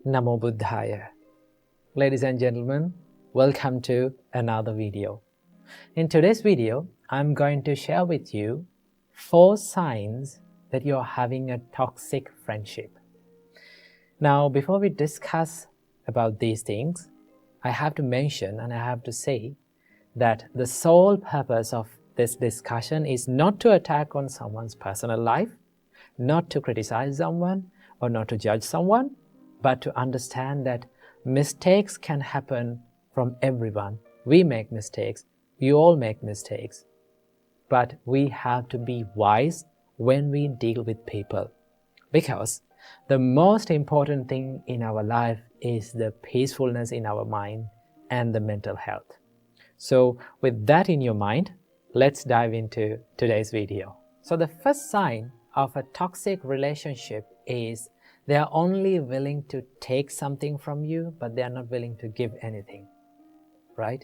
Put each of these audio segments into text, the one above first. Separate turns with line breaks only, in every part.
Namo Buddhaya. Ladies and gentlemen, welcome to another video. In today's video, I'm going to share with you 4 signs that you're having a toxic friendship. Now, before we discuss about these things, I have to mention and I have to say that the sole purpose of this discussion is not to attack on someone's personal life, not to criticize someone or not to judge someone, but to understand that mistakes can happen from everyone. We make mistakes, we all make mistakes, but we have to be wise when we deal with people, because the most important thing in our life is the peacefulness in our mind and the mental health. So with that in your mind, let's dive into today's video. So the first sign of a toxic relationship is they are only willing to take something from you, but they are not willing to give anything, right?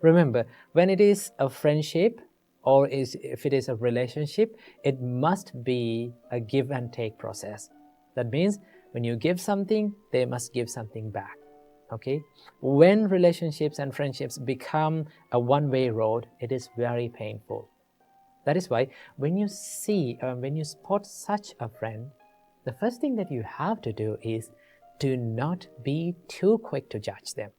Remember, when it is a friendship or if it is a relationship, it must be a give and take process. That means when you give something, they must give something back. Okay? When relationships and friendships become a one-way road, it is very painful. That is why when you spot such a friend, the first thing that you have to do is do not be too quick to judge them.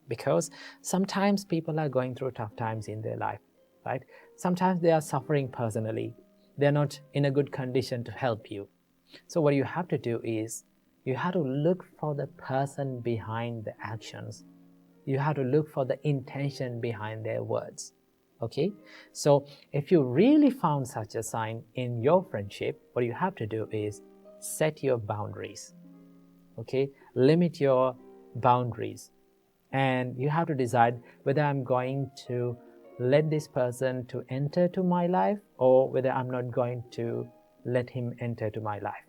Because sometimes people are going through tough times in their life, right? Sometimes they are suffering personally. They're not in a good condition to help you. So what you have to do is you have to look for the person behind the actions. You have to look for the intention behind their words. Okay? So if you really found such a sign in your friendship, what you have to do is set your boundaries. Okay? Limit your boundaries. And you have to decide whether I'm going to let this person to enter to my life or whether I'm not going to let him enter to my life.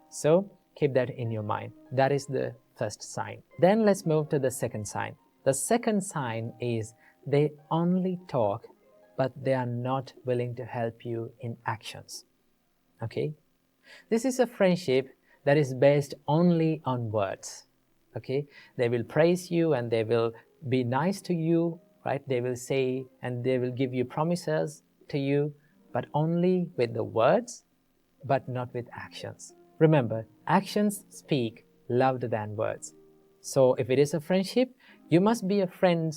So keep that in your mind. That is the first sign. Then let's move to the second sign. The second sign is they only talk, but they are not willing to help you in actions. Okay? This is a friendship that is based only on words. Okay? They will praise you and they will be nice to you, right? They will say and they will give you promises to you, but only with the words, but not with actions. Remember, actions speak louder than words. So if it is a friendship, you must be a friend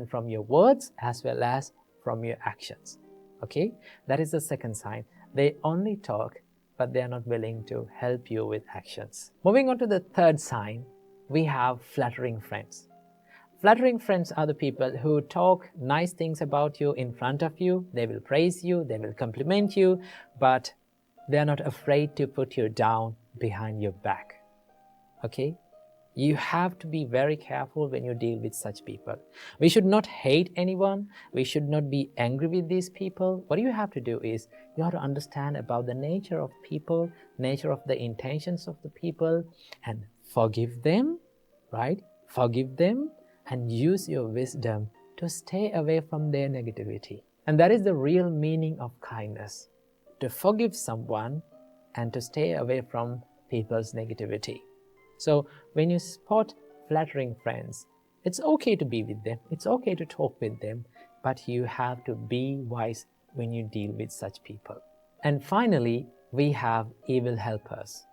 from your words as well as from your actions. Okay? That is the second sign. They only talk, but they are not willing to help you with actions. Moving on to the third sign, we have flattering friends. Flattering friends are the people who talk nice things about you in front of you. They will praise you, they will compliment you, but they are not afraid to put you down behind your back. Okay? You have to be very careful when you deal with such people. We should not hate anyone. We should not be angry with these people. What you have to do is you have to understand about the nature of people, nature of the intentions of the people, and forgive them, right? Forgive them and use your wisdom to stay away from their negativity. And that is the real meaning of kindness. To forgive someone and to stay away from people's negativity. So when you spot flattering friends, it's okay to be with them, it's okay to talk with them, but you have to be wise when you deal with such people. And finally, we have evil helpers.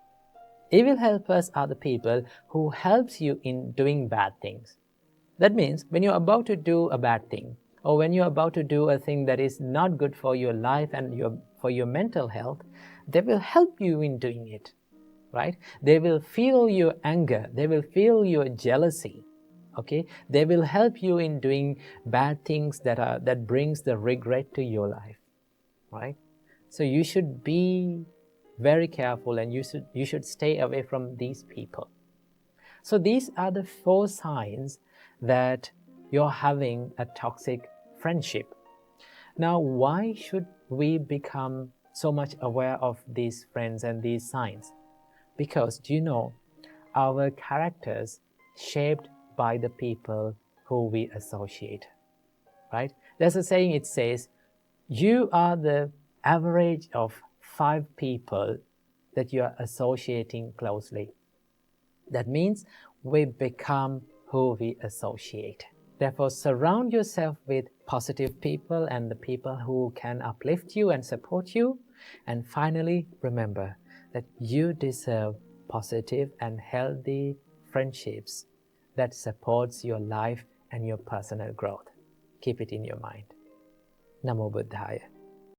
Evil helpers are the people who helps you in doing bad things. That means when you're about to do a bad thing, or when you're about to do a thing that is not good for your life and for your mental health, they will help you in doing it, right? They will feel your anger, they will feel your jealousy, okay? They will help you in doing bad things that brings the regret to your life, right? So you should be very careful and you should stay away from these people. So these are the 4 signs that you're having a toxic friendship. Now, why should we become so much aware of these friends and these signs? Because, do you know, our characters shaped by the people who we associate, right? There's a saying, it says, you are the average of 5 people that you are associating closely. That means we become who we associate. Therefore, surround yourself with positive people and the people who can uplift you and support you. And finally, remember that you deserve positive and healthy friendships that supports your life and your personal growth. Keep it in your mind. Namo Buddhaya.